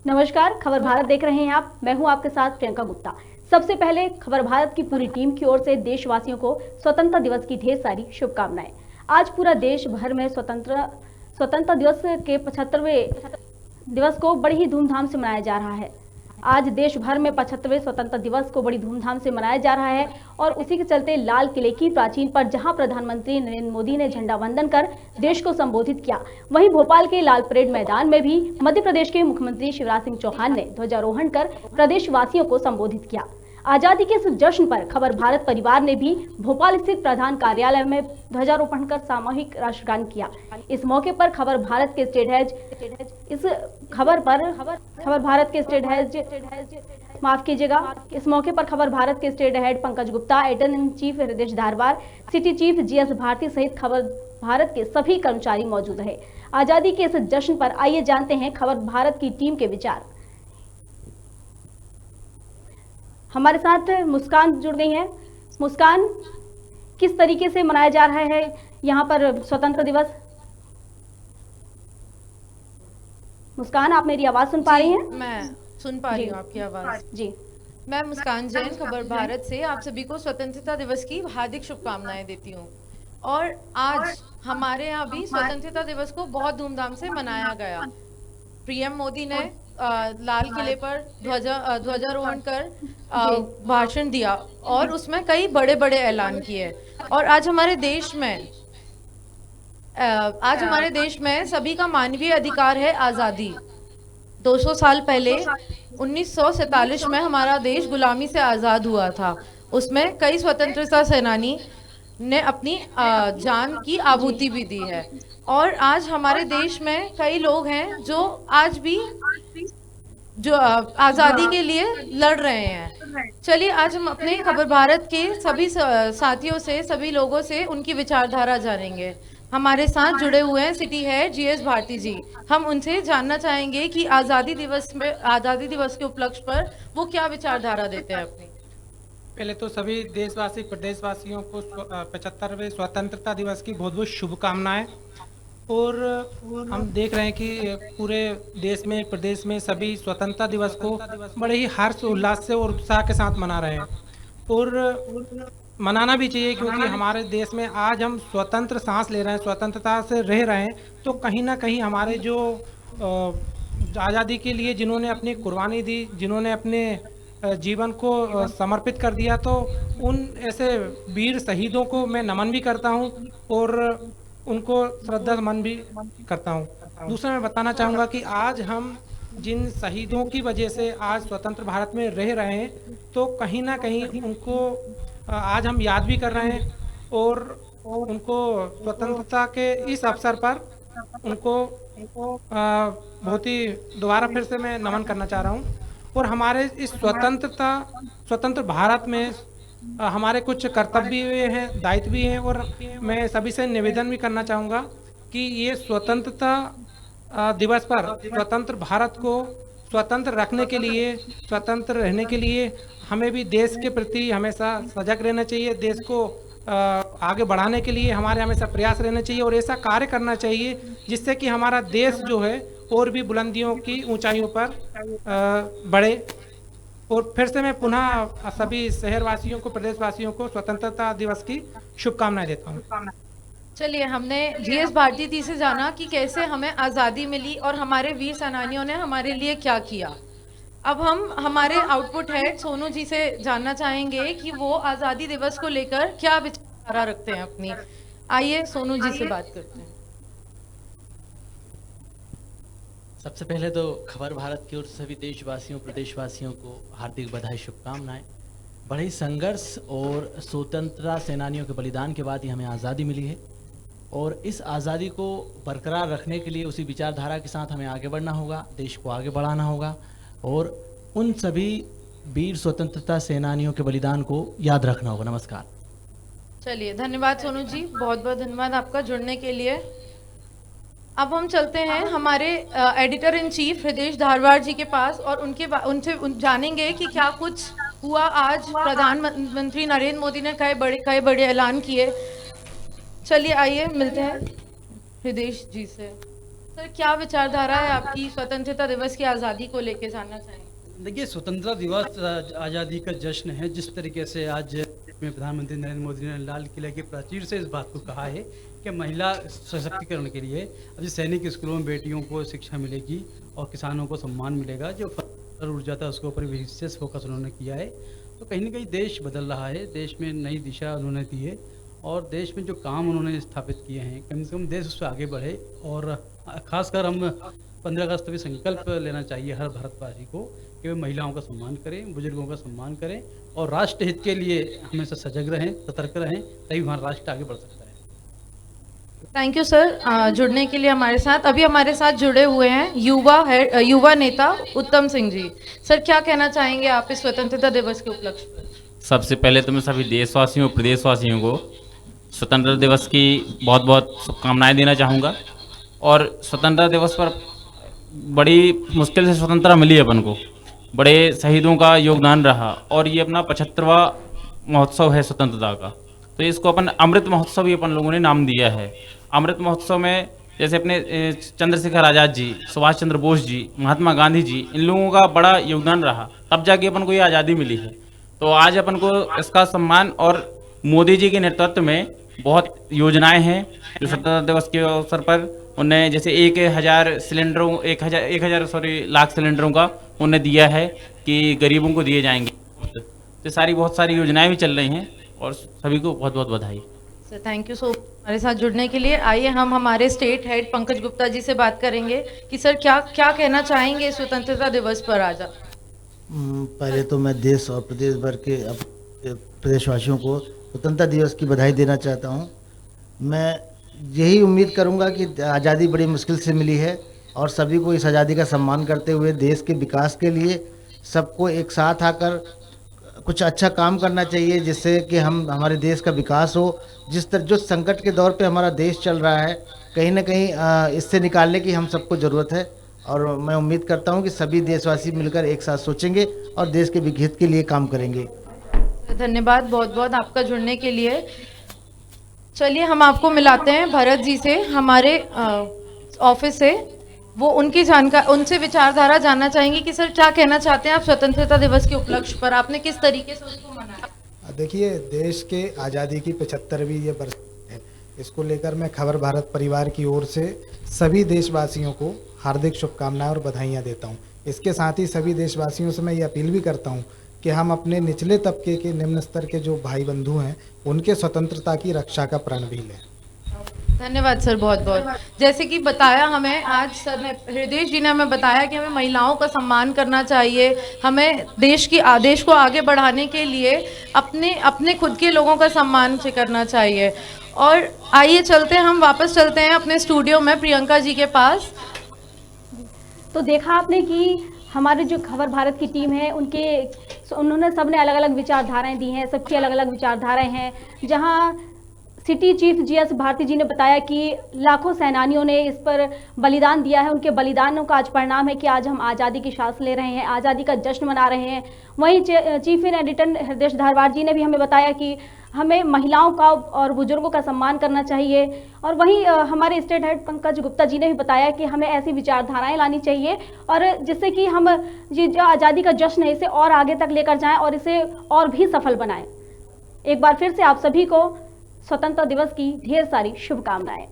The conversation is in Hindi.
नमस्कार, खबर भारत देख रहे हैं आप। मैं हूं आपके साथ प्रियंका गुप्ता। सबसे पहले खबर भारत की पूरी टीम की ओर से देशवासियों को स्वतंत्रता दिवस की ढेर सारी शुभकामनाएं। आज पूरा देश भर में स्वतंत्रता दिवस के 75वें दिवस को बड़ी ही धूमधाम से मनाया जा रहा है। आज देश भर में 75वें स्वतंत्रता दिवस को बड़ी धूमधाम से मनाया जा रहा है और उसी के चलते लाल किले की प्राचीर पर जहां प्रधानमंत्री नरेंद्र मोदी ने झंडा वंदन कर देश को संबोधित किया, वहीं भोपाल के लाल परेड मैदान में भी मध्य प्रदेश के मुख्यमंत्री शिवराज सिंह चौहान ने ध्वजारोहण कर प्रदेशवासियों को संबोधित किया। आजादी के इस जश्न पर खबर भारत परिवार ने भी भोपाल स्थित प्रधान कार्यालय में ध्वजारोहण कर सामूहिक राष्ट्रगान किया। इस मौके पर खबर भारत के state head Pankaj Gupta, editor in chief हृदय Dharwar, city chief GS Bharti सहित खबर भारत के सभी कर्मचारी मौजूद रहे। आजादी के इस जश्न पर आइए जानते हैं खबर भारत की टीम के विचार। हमारे साथ मुस्कान जुड़ गई हैं। मुस्कान, किस तरीके से मनाया जा रहा है यहाँ पर स्वतंत्र दिवस? मुस्कान, आप मेरी आवाज सुन पा रही हैं? मैं सुन पा रही हूँ आपकी आवाज जी। मैं मुस्कान जैन खबर भारत से आप सभी को स्वतंत्रता दिवस की हार्दिक शुभकामनाएं देती हूँ। और आज हमारे यहाँ भी स्वतंत्रता दिवस को बहुत धूमधाम से मनाया गया। पीएम मोदी ने लाल किले पर ध्वजारोहण कर भाषण दिया और उसमें कई बड़े बड़े ऐलान किए। और आज हमारे देश में सभी का मानवीय अधिकार है आज़ादी। 200 साल पहले 1947 में हमारा देश गुलामी से आज़ाद हुआ था। उसमें कई स्वतंत्रता सेनानी ने अपनी जान की आहुति भी दी है। और आज हमारे देश में कई लोग हैं जो आज भी आज़ादी के लिए लड़ रहे हैं। चलिए आज हम अपने खबर भारत के सभी साथियों से, सभी लोगों से उनकी विचारधारा जानेंगे। हमारे साथ जुड़े हुए हैं सिटी हेड जीएस भारती जी। हम उनसे जानना चाहेंगे कि आज़ादी दिवस के उपलक्ष्य पर वो क्या विचारधारा देते हैं अपनी। पहले तो सभी देशवासी प्रदेशवासियों को 75वें स्वतंत्रता दिवस की बहुत बहुत शुभकामनाएं। और हम देख रहे हैं कि पूरे देश में प्रदेश में सभी स्वतंत्रता दिवस को बड़े ही हर्ष उल्लास से और उत्साह के साथ मना रहे हैं। और मनाना भी चाहिए, क्योंकि हमारे देश में आज हम स्वतंत्र सांस ले रहे हैं, स्वतंत्रता से रह रहे हैं, तो कहीं ना कहीं हमारे जो आज़ादी के लिए जिन्होंने अपनी कुर्बानी दी, जिन्होंने अपने जीवन को समर्पित कर दिया, तो उन ऐसे वीर शहीदों को मैं नमन भी करता हूं और उनको श्रद्धामन भी करता हूं। दूसरा मैं बताना चाहूँगा कि आज हम जिन शहीदों की वजह से आज स्वतंत्र भारत में रह रहे हैं, तो कहीं ना कहीं उनको आज हम याद भी कर रहे हैं और उनको स्वतंत्रता के इस अवसर पर उनको बहुत ही दोबारा फिर से मैं नमन करना चाह रहा हूँ। और हमारे इस स्वतंत्र भारत में हमारे कुछ कर्तव्य भी हैं, दायित्व भी हैं, और मैं सभी से निवेदन भी करना चाहूँगा कि ये स्वतंत्रता दिवस पर स्वतंत्र भारत को स्वतंत्र रखने के लिए, स्वतंत्र रहने के लिए हमें भी देश के प्रति हमेशा सजग रहना चाहिए। देश को आगे बढ़ाने के लिए हमारे हमेशा प्रयास रहना चाहिए और ऐसा कार्य करना चाहिए जिससे कि हमारा देश जो है और भी बुलंदियों की ऊंचाइयों पर बढ़े। और फिर से मैं पुनः सभी शहरवासियों को, प्रदेशवासियों को स्वतंत्रता दिवस की शुभकामनाएं देता हूँ। चलिए, हमने जीएस भारती जी से जाना कि कैसे हमें आज़ादी मिली और हमारे वीर सेनानियों ने हमारे लिए क्या किया। अब हम हमारे आउटपुट हेड सोनू जी से जानना चाहेंगे कि वो आज़ादी दिवस को लेकर क्या विचारधारा रखते हैं अपनी। आइए सोनू जी से बात करते हैं। सबसे पहले तो खबर भारत की ओर से सभी देशवासियों, प्रदेशवासियों को हार्दिक बधाई, शुभकामनाएं। बड़े ही संघर्ष और स्वतंत्रता सेनानियों के बलिदान के बाद ही हमें आज़ादी मिली है और इस आज़ादी को बरकरार रखने के लिए उसी विचारधारा के साथ हमें आगे बढ़ना होगा, देश को आगे बढ़ाना होगा और उन सभी वीर स्वतंत्रता सेनानियों के बलिदान को याद रखना होगा। नमस्कार। चलिए, धन्यवाद सोनू जी, बहुत बहुत धन्यवाद आपका जुड़ने के लिए। अब हम चलते हैं हमारे एडिटर इन चीफ हृदय धारवार जी के पास और उनसे जानेंगे कि क्या कुछ हुआ। आज प्रधानमंत्री नरेंद्र मोदी ने कई बड़े ऐलान किए। चलिए आइए मिलते हैं हृदय जी से। सर क्या विचारधारा है आपकी स्वतंत्रता दिवस की आज़ादी को लेके, जानना चाहेंगे? देखिए, स्वतंत्रता दिवस आज़ादी का जश्न है। जिस तरीके से आज में प्रधानमंत्री नरेंद्र मोदी ने लाल किले की प्राचीर से इस बात को कहा है कि महिला सशक्तिकरण के लिए अब सैनिक स्कूलों में बेटियों को शिक्षा मिलेगी और किसानों को सम्मान मिलेगा, जो सौर ऊर्जा था उसके ऊपर विशेष फोकस उन्होंने किया है। तो कहीं ना कहीं देश बदल रहा है, देश में नई दिशा उन्होंने दी है और देश में जो काम उन्होंने स्थापित किए हैं, कम से कम देश उससे आगे बढ़े। और खासकर हम 15 अगस्त भी संकल्प लेना चाहिए हर भारतवासी को कि वे महिलाओं का सम्मान करें, बुजुर्गों का सम्मान करें और राष्ट्र हित के लिए हमेशा सजग रहें, सतर्क रहें, तभी हमारा राष्ट्र आगे बढ़ सकता है। थैंक यू सर जुड़ने के लिए हमारे साथ। अभी हमारे साथ जुड़े हुए हैं युवा नेता उत्तम सिंह जी। सर क्या कहना चाहेंगे आप इस स्वतंत्रता दिवस के उपलक्ष्य पर? सबसे पहले तो मैं सभी देशवासियों प्रदेशवासियों को स्वतंत्रता दिवस की बहुत बहुत शुभकामनाएं देना चाहूँगा। और स्वतंत्रता दिवस पर बड़ी मुश्किल से स्वतंत्रता मिली अपन को, बड़े शहीदों का योगदान रहा और ये अपना 75वां महोत्सव है स्वतंत्रता का। तो इसको अपन अमृत महोत्सव ही अपन लोगों ने नाम दिया है। अमृत महोत्सव में जैसे अपने चंद्रशेखर आज़ाद जी, सुभाष चंद्र बोस जी, महात्मा गांधी जी, इन लोगों का बड़ा योगदान रहा, तब जाके अपन को ये आज़ादी मिली है। तो आज अपन को इसका सम्मान, और मोदी जी के नेतृत्व में बहुत योजनाएं हैं जो स्वतंत्रता दिवस के अवसर पर उन्हें, जैसे 1,000 लाख सिलेंडरों का उन्हें दिया है कि गरीबों को दिए जाएंगे। तो सारी बहुत सारी योजनाएं भी चल रही हैं और सभी को बहुत बहुत बधाई। Sir thank you so much हमारे साथ जुड़ने के लिए। आइए हम हमारे स्टेट हेड पंकज गुप्ता जी से बात करेंगे कि सर क्या क्या कहना चाहेंगे स्वतंत्रता दिवस पर आज आप? पहले तो मैं देश और प्रदेश भर के प्रदेशवासियों को स्वतंत्रता दिवस की बधाई देना चाहता हूं। मैं यही उम्मीद करूंगा कि आज़ादी बड़ी मुश्किल से मिली है और सभी को इस आज़ादी का सम्मान करते हुए देश के विकास के लिए सबको एक साथ आकर कुछ अच्छा काम करना चाहिए, जिससे कि हमारे देश का विकास हो। जो संकट के दौर पे हमारा देश चल रहा है, कहीं ना कहीं इससे निकालने की हम सबको ज़रूरत है। और मैं उम्मीद करता हूं कि सभी देशवासी मिलकर एक साथ सोचेंगे और देश के हित के लिए काम करेंगे। धन्यवाद बहुत बहुत आपका जुड़ने के लिए। चलिए हम आपको मिलाते हैं भरत जी से, हमारे ऑफिस से। वो उनसे विचारधारा जानना चाहेंगे कि सर क्या कहना चाहते हैं आप स्वतंत्रता दिवस के उपलक्ष्य पर, आपने किस तरीके से उसको मनाया? देखिए, देश के आज़ादी की 75वीं ये बरस है, इसको लेकर मैं खबर भारत परिवार की ओर से सभी देशवासियों को हार्दिक शुभकामनाएं और बधाइयां देता हूं। इसके साथ ही सभी देशवासियों से मैं ये अपील भी करता हूं कि हम अपने निचले तबके के, निम्न स्तर के जो भाई बंधु हैं, उनके स्वतंत्रता की रक्षा का प्रण भी लें। धन्यवाद सर बहुत बहुत। जैसे कि बताया हमें आज सर ने, हृदय जी ने हमें बताया कि हमें महिलाओं का सम्मान करना चाहिए, हमें देश को आगे बढ़ाने के लिए अपने खुद के लोगों का सम्मान से करना चाहिए। और आइए हम वापस चलते हैं अपने स्टूडियो में प्रियंका जी के पास। तो देखा आपने कि हमारे जो खबर भारत की टीम है उन्होंने सबने अलग अलग विचारधाराएं दी हैं, सबकी अलग अलग विचारधाराएं हैं। जहां सिटी चीफ जीएस भारती जी ने बताया कि लाखों सेनानियों ने इस पर बलिदान दिया है, उनके बलिदानों का आज परिणाम है कि आज हम आज़ादी की सांस ले रहे हैं, आज़ादी का जश्न मना रहे हैं। वहीं चीफ इन एडिटर हृदय धारवाड़ जी ने भी हमें बताया कि हमें महिलाओं का और बुजुर्गों का सम्मान करना चाहिए। और वहीं हमारे स्टेट हेड पंकज गुप्ता जी ने भी बताया कि हमें ऐसी विचारधाराएं लानी चाहिए और जिससे कि हम ये जो आज़ादी का जश्न है इसे और आगे तक लेकर जाएं और इसे और भी सफल बनाएं। एक बार फिर से आप सभी को स्वतंत्रता दिवस की ढेर सारी शुभकामनाएं।